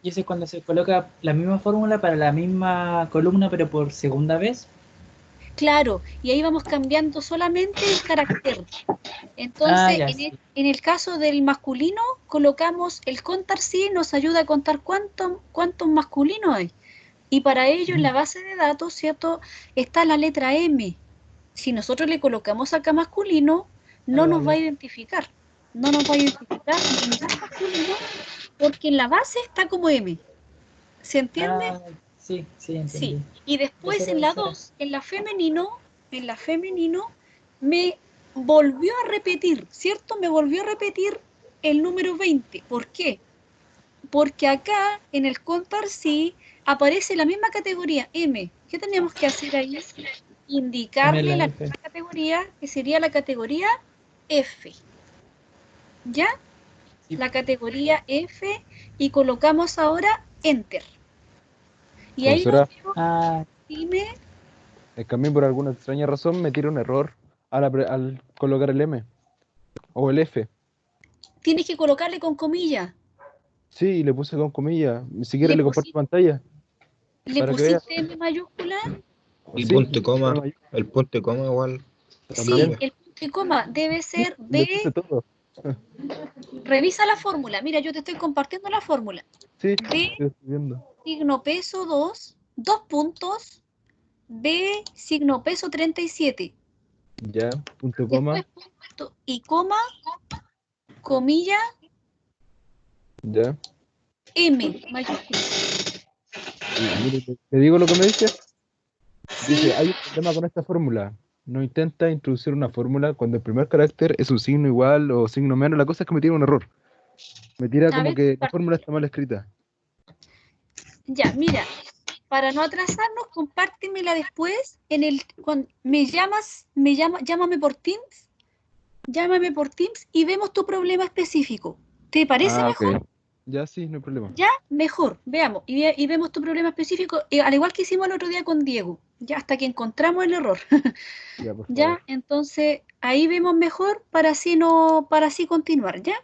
y eso es cuando se coloca la misma fórmula para la misma columna, pero por segunda vez. Claro, y ahí vamos cambiando solamente el carácter. Entonces, ya, en el caso del masculino, colocamos el contar sí, nos ayuda a contar cuántos masculinos hay. Y para ello, en la base de datos, ¿cierto? Está la letra M. Si nosotros le colocamos acá masculino, no nos va a identificar. No nos va a identificar ningún masculino porque en la base está como M. ¿Se entiende? Sí, entendí. Sí. Y después en la 2, en la femenino, me volvió a repetir, ¿cierto? Me volvió a repetir el número 20. ¿Por qué? Porque acá en el contar sí aparece la misma categoría M. ¿Qué teníamos que hacer ahí? Indicarle la misma categoría, que sería la categoría F. ¿Ya? Sí. La categoría F y colocamos ahora Enter. Y ahí dime. Es que a mí por alguna extraña razón me tira un error al colocar el M o el F. Tienes que colocarle con comillas. Sí, le puse con comillas. Si quieres le comparto pantalla. ¿Le pusiste M mayúscula? El punto y coma. El punto y coma igual. Sí, el punto y coma debe ser de... Le puse todo. Revisa la fórmula. Mira, yo te estoy compartiendo la fórmula. Sí, B, estoy viendo. Signo peso 2, 2 puntos, B, signo peso 37. Ya, punto coma. Después punto y coma, comilla, ya. M mayúscula. ¿Te digo lo que me dice? Sí. Dice, hay un problema con esta fórmula. No intenta introducir una fórmula cuando el primer carácter es un signo igual o signo menos. La cosa es que me tira un error. Me tira como que la fórmula está mal escrita. Ya, mira, para no atrasarnos, compártemela después llámame por Teams. Llámame por Teams y vemos tu problema específico. ¿Te parece mejor? Okay. Ya sí, no hay problema. Ya, mejor, veamos. Y vemos tu problema específico, al igual que hicimos el otro día con Diego, ya hasta que encontramos el error. Ya, entonces ahí vemos mejor para así continuar, ¿ya?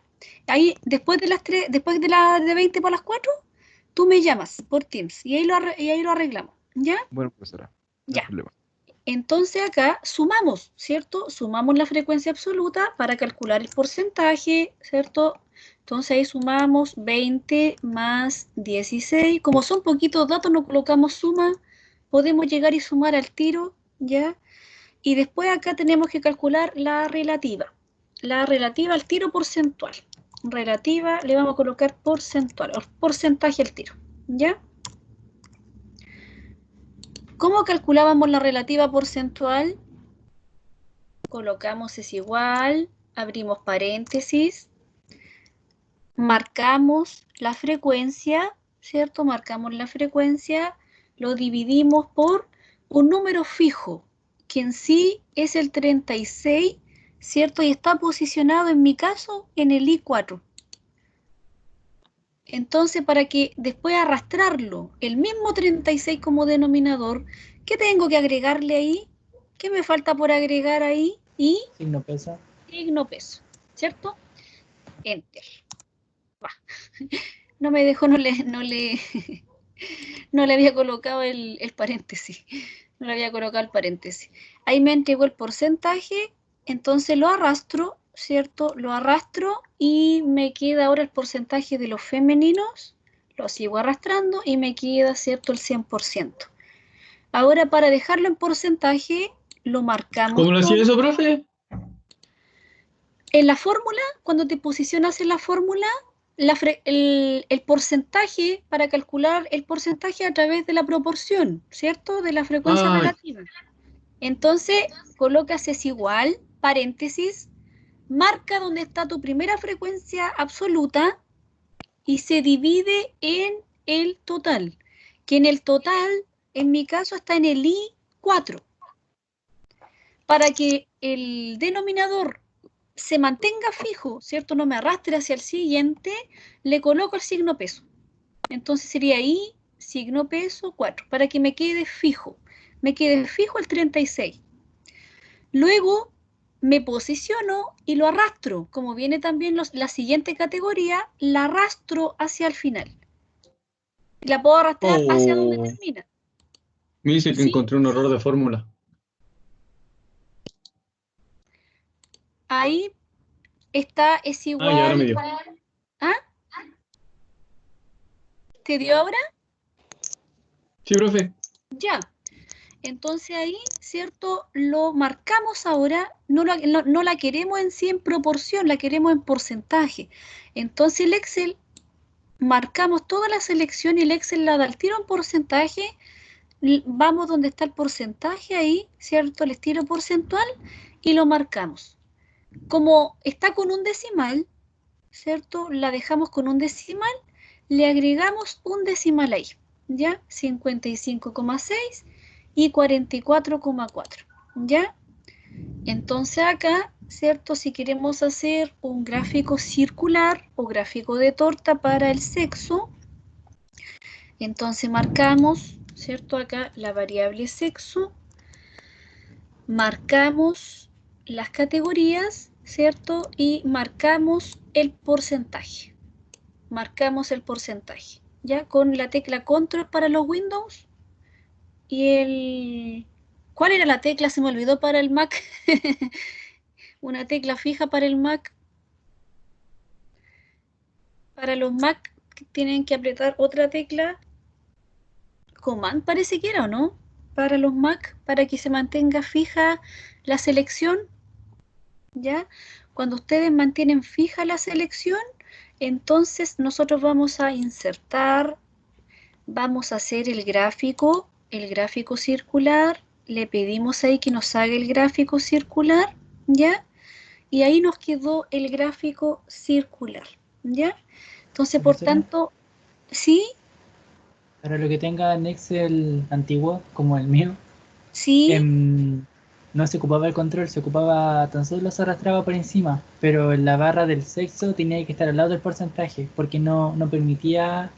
Ahí, después de de 20 por las 4, tú me llamas por Teams y ahí lo arreglamos, ¿ya? Bueno, profesora, no hay problema. Entonces acá sumamos, ¿cierto? Sumamos la frecuencia absoluta para calcular el porcentaje, ¿cierto? Entonces ahí sumamos 20 más 16. Como son poquitos datos, no colocamos suma. Podemos llegar y sumar al tiro, ¿ya? Y después acá tenemos que calcular la relativa. La relativa al tiro porcentual. Relativa le vamos a colocar porcentual, o porcentaje al tiro, ¿ya? ¿Cómo calculábamos la relativa porcentual? Colocamos es igual, abrimos paréntesis, marcamos la frecuencia, ¿cierto? Marcamos la frecuencia, lo dividimos por un número fijo, que en sí es el 36, ¿cierto? Y está posicionado, en mi caso, en el I4. Entonces, para que después arrastrarlo, el mismo 36 como denominador, ¿qué tengo que agregarle ahí? ¿Qué me falta por agregar ahí? Y Signo peso. signo peso, ¿cierto? Enter. Va. No me dejó, no le había colocado el paréntesis. No le había colocado el paréntesis. Ahí me entregó el porcentaje, entonces lo arrastro, ¿cierto? Lo arrastro y me queda ahora el porcentaje de los femeninos. Lo sigo arrastrando y me queda, ¿cierto? El 100%. Ahora, para dejarlo en porcentaje, lo marcamos. ¿Cómo lo hacía eso, profe? En la fórmula, cuando te posicionas en la fórmula, el porcentaje, para calcular el porcentaje a través de la proporción, ¿cierto? De la frecuencia relativa. Entonces, colocas es igual, paréntesis, marca donde está tu primera frecuencia absoluta y se divide en el total, que en el total, en mi caso, está en el I4. Para que el denominador se mantenga fijo, ¿cierto? No me arrastre hacia el siguiente, le coloco el signo peso. Entonces sería I, signo peso, 4, para que me quede fijo. Me quede fijo el 36. Luego me posiciono y lo arrastro. Como viene también la siguiente categoría, la arrastro hacia el final. La puedo arrastrar hacia donde termina. Me dice que encontré un error de fórmula. Ahí está, es igual. Y ahora me dio. ¿Ah? ¿Te dio ahora? Sí, profe. Ya. Entonces ahí, ¿cierto? Lo marcamos ahora, no la queremos en sí en proporción, la queremos en porcentaje. Entonces el Excel, marcamos toda la selección y el Excel la da al tiro en porcentaje. Vamos donde está el porcentaje ahí, ¿cierto? El estilo porcentual y lo marcamos. Como está con un decimal, ¿cierto? La dejamos con un decimal, le agregamos un decimal ahí, ¿ya? 55,6 y 44,4, ¿ya? Entonces acá, ¿cierto? Si queremos hacer un gráfico circular o gráfico de torta para el sexo, entonces marcamos, ¿cierto? Acá la variable sexo, marcamos las categorías, ¿cierto? Y marcamos el porcentaje. Marcamos el porcentaje, ¿ya? Con la tecla Control para los Windows y el... ¿Cuál era la tecla? Se me olvidó para el Mac. Una tecla fija para el Mac. Para los Mac tienen que apretar otra tecla. Command parece que era, ¿o no? Para los Mac, para que se mantenga fija la selección, ¿ya? Cuando ustedes mantienen fija la selección, entonces nosotros vamos a insertar, vamos a hacer el gráfico circular, le pedimos ahí que nos haga el gráfico circular, ¿ya? Y ahí nos quedó el gráfico circular, ¿ya? Entonces, por tanto, ¿sí? Para lo que tenga en Excel antiguo, como el mío, sí, no se ocupaba el control, se ocupaba, tan solo se arrastraba por encima, pero en la barra del sexo tenía que estar al lado del porcentaje, porque no permitía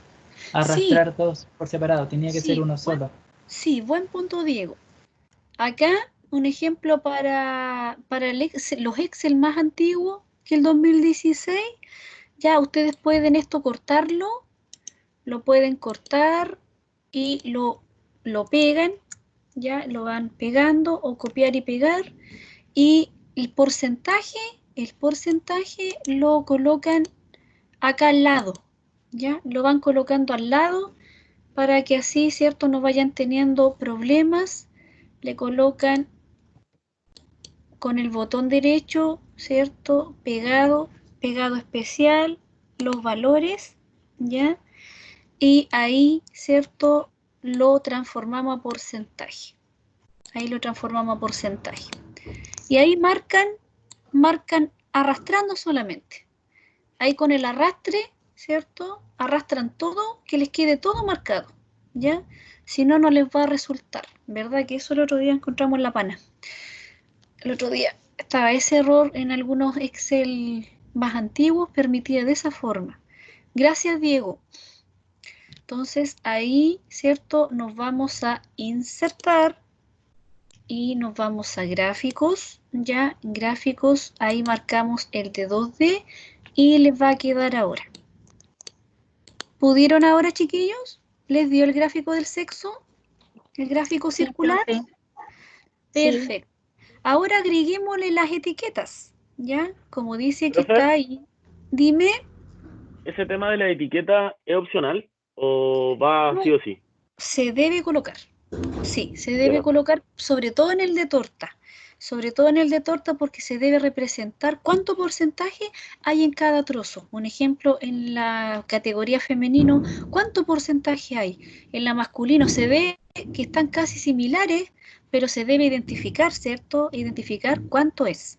arrastrar dos por separado, tenía que ser uno solo. Sí, buen punto, Diego. Acá, un ejemplo para los Excel más antiguos que el 2016, ya ustedes pueden esto cortarlo, lo pueden cortar y lo pegan, ya lo van pegando o copiar y pegar, y el porcentaje lo colocan acá al lado, ya lo van colocando al lado para que así, ¿cierto?, no vayan teniendo problemas. Le colocan con el botón derecho, ¿cierto?, pegado especial, los valores, ¿ya? Y ahí, ¿cierto?, lo transformamos a porcentaje. Ahí lo transformamos a porcentaje. Y ahí marcan arrastrando solamente. ahí con el arrastre, ¿cierto? Arrastran todo, que les quede todo marcado, ¿ya? Si no, no les va a resultar, ¿verdad? Que eso el otro día encontramos en la pana. El otro día estaba ese error en algunos Excel más antiguos, permitía de esa forma. Gracias, Diego. Entonces ahí, ¿cierto? Nos vamos a insertar y nos vamos a gráficos, ya, gráficos, ahí marcamos el de 2D y les va a quedar ahora. ¿Pudieron ahora, chiquillos? ¿Les dio el gráfico del sexo? ¿El gráfico circular? profe. Perfecto. Ahora agreguémosle las etiquetas, ¿ya? Como dice que Profe. está ahí. Dime. ¿Ese tema de la etiqueta es opcional o va No. sí o sí? Se debe colocar. Sí, se debe Ya. colocar, sobre todo en el de torta. Sobre todo en el de torta porque se debe representar cuánto porcentaje hay en cada trozo. Un ejemplo, en la categoría femenino, ¿cuánto porcentaje hay? En la masculino se ve que están casi similares, pero se debe identificar, ¿cierto? Identificar cuánto es.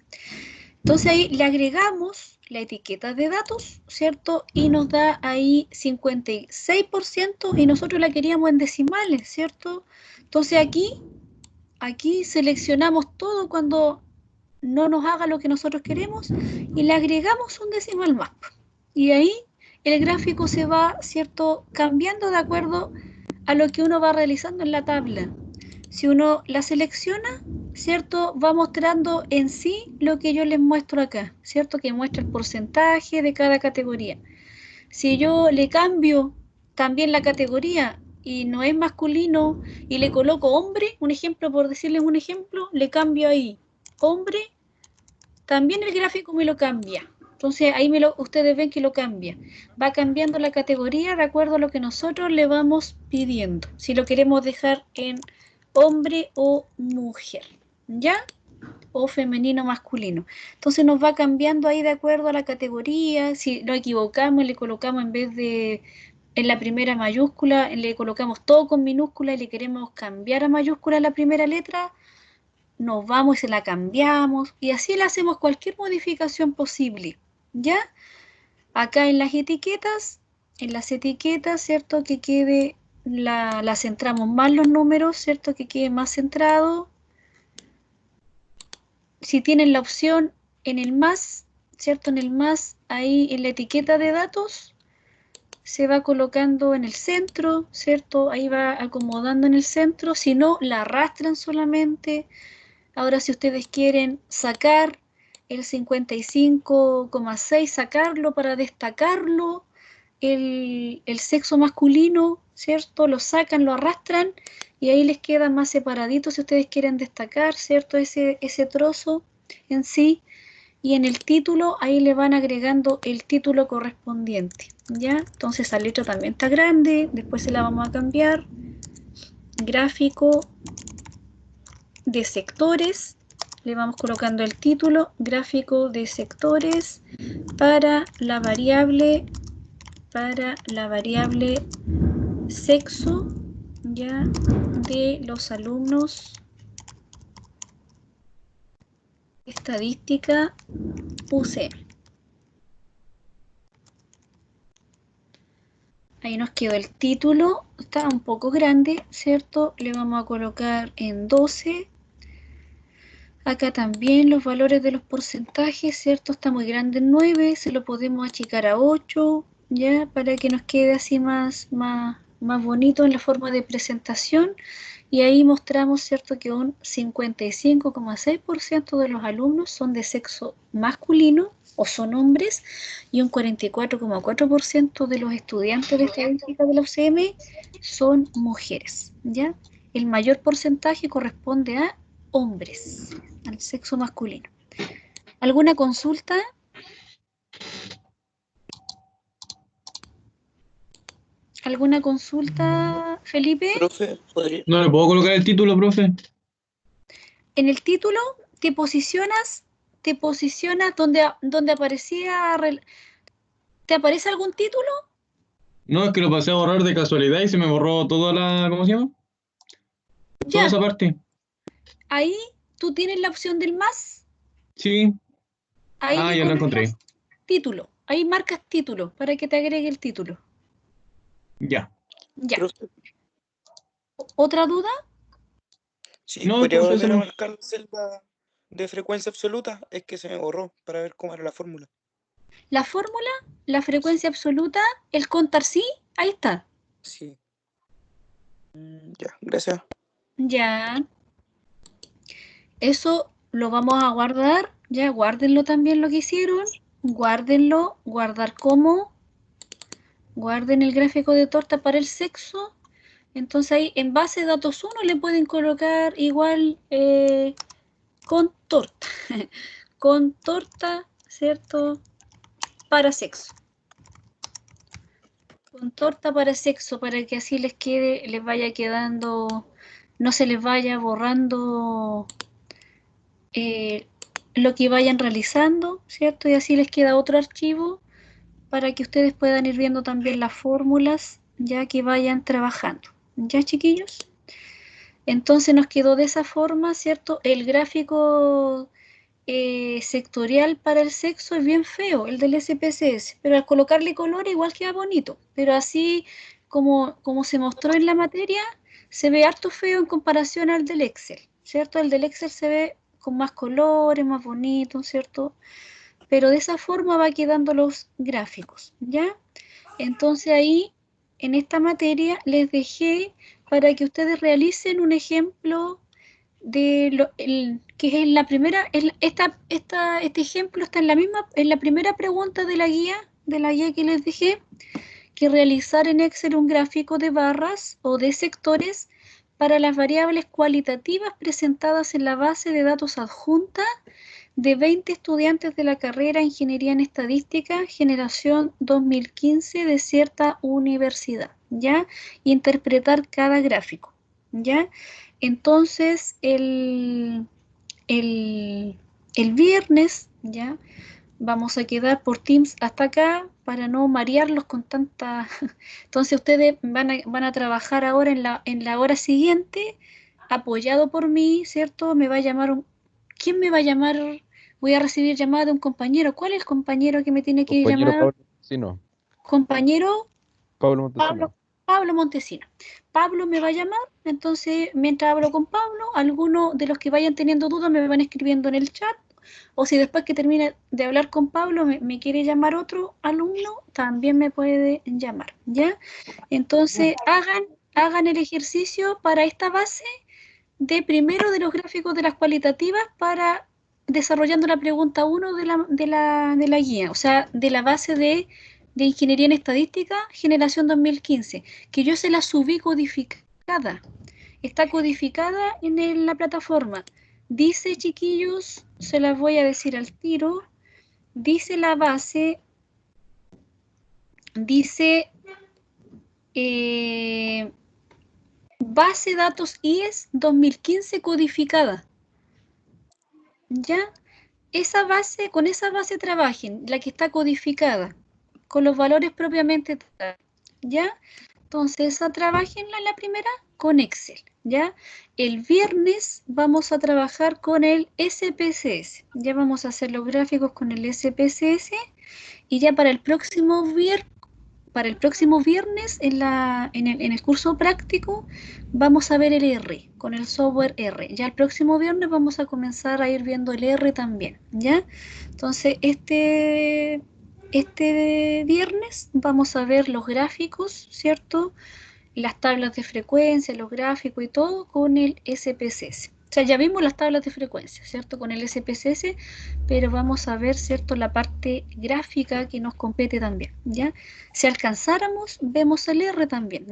Entonces ahí le agregamos la etiqueta de datos, ¿cierto? Y nos da ahí 56% y nosotros la queríamos en decimales, ¿cierto? Entonces aquí seleccionamos todo cuando no nos haga lo que nosotros queremos y le agregamos un decimal más. Y ahí el gráfico se va, ¿cierto? Cambiando de acuerdo a lo que uno va realizando en la tabla. Si uno la selecciona, ¿cierto? Va mostrando en sí lo que yo les muestro acá, ¿cierto? Que muestra el porcentaje de cada categoría. Si yo le cambio también la categoría y no es masculino y le coloco hombre, un ejemplo, por decirles un ejemplo, le cambio ahí hombre, también el gráfico me lo cambia. Entonces ahí ustedes ven que lo cambia. Va cambiando la categoría de acuerdo a lo que nosotros le vamos pidiendo. Si lo queremos dejar en hombre o mujer, ¿ya? O femenino, masculino. Entonces nos va cambiando ahí de acuerdo a la categoría. Si nos equivocamos, le colocamos en vez de en la primera mayúscula, le colocamos todo con minúscula y le queremos cambiar a mayúscula la primera letra, nos vamos y se la cambiamos y así le hacemos cualquier modificación posible, ¿ya? Acá en las etiquetas, ¿cierto? Que quede, la centramos más los números, ¿cierto? Que quede más centrado. Si tienen la opción en el más, ¿cierto? En el más, ahí en la etiqueta de datos, se va colocando en el centro, ¿cierto? Ahí va acomodando en el centro, si no, la arrastran solamente. Ahora, si ustedes quieren sacar el 55,6, sacarlo para destacarlo, el sexo masculino, ¿cierto? Lo sacan, lo arrastran y ahí les queda más separadito si ustedes quieren destacar, ¿cierto? Ese trozo en sí. Y en el título, ahí le van agregando el título correspondiente, ¿ya? Entonces esa letra también está grande, después se la vamos a cambiar. Gráfico de sectores, le vamos colocando el título, gráfico de sectores para la variable sexo, ya, de los alumnos, estadística UCM. Ahí nos quedó el título, está un poco grande, ¿cierto? Le vamos a colocar en 12. Acá también los valores de los porcentajes, ¿cierto? Está muy grande en 9, se lo podemos achicar a 8, ¿ya? Para que nos quede así más bonito en la forma de presentación. Y ahí mostramos, ¿cierto? Que un 55,6% de los alumnos son de sexo masculino o son hombres y un 44,4% de los estudiantes de estadística de la UCM son mujeres, ¿ya? El mayor porcentaje corresponde a hombres, al sexo masculino. ¿Alguna consulta? ¿Alguna consulta, Felipe? Profe, ¿podría? ¿No le puedo colocar el título, profe? En el título te posicionas donde aparecía. ¿Te aparece algún título? No, es que lo pasé a borrar de casualidad y se me borró toda la... ¿Cómo se llama? Toda Ya, esa parte. ahí tú tienes la opción del más. Sí. Ahí le Ya lo encontré. colocas título. ahí marcas título, para que te agregue el título. Ya. Ya. Profe, ¿Otra duda? sí, No, ¿podría profe, volver eso a no. marcar la celda de frecuencia absoluta? Es que se me borró para ver cómo era la fórmula. La fórmula, la frecuencia absoluta, el contar sí, ahí está. Sí. Ya, gracias. Ya. Eso lo vamos a guardar. Ya, guárdenlo también lo que hicieron. Guárdenlo. Guardar como. Guarden el gráfico de torta para el sexo. Entonces ahí en base de datos 1 le pueden colocar igual con torta. Con torta, ¿cierto? Para sexo. Con torta para sexo, para que así les quede, les vaya quedando, no se les vaya borrando lo que vayan realizando, ¿cierto? Y así les queda otro archivo para que ustedes puedan ir viendo también las fórmulas ya que vayan trabajando. ¿Ya, chiquillos? Entonces nos quedó de esa forma, ¿cierto? El gráfico sectorial para el sexo es bien feo, el del SPSS, pero al colocarle color igual queda bonito, pero así como se mostró en la materia, se ve harto feo en comparación al del Excel, ¿cierto? El del Excel se ve con más colores, más bonito, ¿cierto? Pero de esa forma va quedando los gráficos, ¿ya? Entonces ahí, en esta materia, les dejé para que ustedes realicen un ejemplo de que es en la primera, este ejemplo está en la primera pregunta de la guía que les dije, que realizar en Excel un gráfico de barras o de sectores para las variables cualitativas presentadas en la base de datos adjunta de 20 estudiantes de la carrera Ingeniería en Estadística, generación 2015 de cierta universidad, ¿ya? Interpretar cada gráfico, ¿ya? Entonces, el viernes, ¿ya? Vamos a quedar por Teams hasta acá para no marearlos con tanta... Entonces ustedes van a trabajar ahora en la hora siguiente, apoyado por mí, ¿cierto? Me va a llamar ¿Quién me va a llamar? Voy a recibir llamada de un compañero. ¿Cuál es el compañero que me tiene que Compañero llamar? Pablo Montesino. Compañero Pablo Montesino. Pablo Montesino. Pablo me va a llamar, entonces mientras hablo con Pablo, algunos de los que vayan teniendo dudas me van escribiendo en el chat, o si después que termine de hablar con Pablo me quiere llamar otro alumno, también me puede llamar, ¿ya? Entonces hagan el ejercicio para esta base de primero de los gráficos de las cualitativas para desarrollando la pregunta 1 de la guía, o sea, de la base de Ingeniería en Estadística, generación 2015, que yo se la subí codificada. Está codificada en la plataforma. Dice, chiquillos, se las voy a decir al tiro, dice la base, dice base datos IES 2015 codificada. ¿Ya? Con esa base trabajen, la que está codificada, con los valores propiamente tal, ¿ya? Entonces, esa trabajenla en la primera con Excel, ¿ya? El viernes vamos a trabajar con el SPSS, ya vamos a hacer los gráficos con el SPSS y ya para el próximo viernes en el curso práctico vamos a ver el R con el software R. Ya el próximo viernes vamos a comenzar a ir viendo el R también, ¿ya? Entonces este viernes vamos a ver los gráficos, ¿cierto? Las tablas de frecuencia, los gráficos y todo con el SPSS. O sea, ya vimos las tablas de frecuencia, ¿cierto? Con el SPSS, pero vamos a ver, ¿cierto? La parte gráfica que nos compete también, ¿ya? Si alcanzáramos, vemos el R también.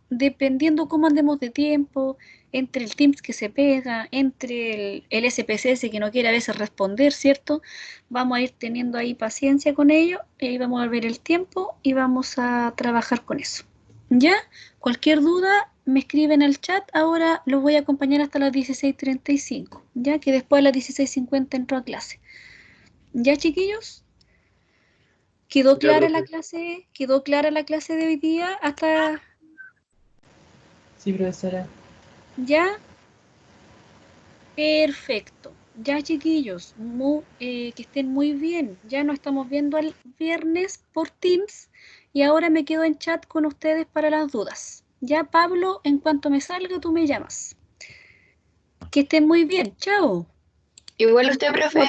Dependiendo cómo andemos de tiempo, entre el Teams que se pega, entre el SPSS que no quiere a veces responder, ¿cierto? Vamos a ir teniendo ahí paciencia con ello, y ahí vamos a ver el tiempo y vamos a trabajar con eso. ¿Ya? Cualquier duda me escriben al chat. Ahora los voy a acompañar hasta las 16:35, ya que después a las 16:50 entro a clase. ¿Ya, chiquillos? ¿Quedó clara la clase? ¿Quedó clara la clase de hoy día? Hasta... Sí, profesora. ¿Ya? Perfecto. Ya, chiquillos, que estén muy bien. Ya nos estamos viendo el viernes por Teams y ahora me quedo en chat con ustedes para las dudas. Ya, Pablo, en cuanto me salga, tú me llamas. Que estén muy bien. Chao. Igual usted, profe.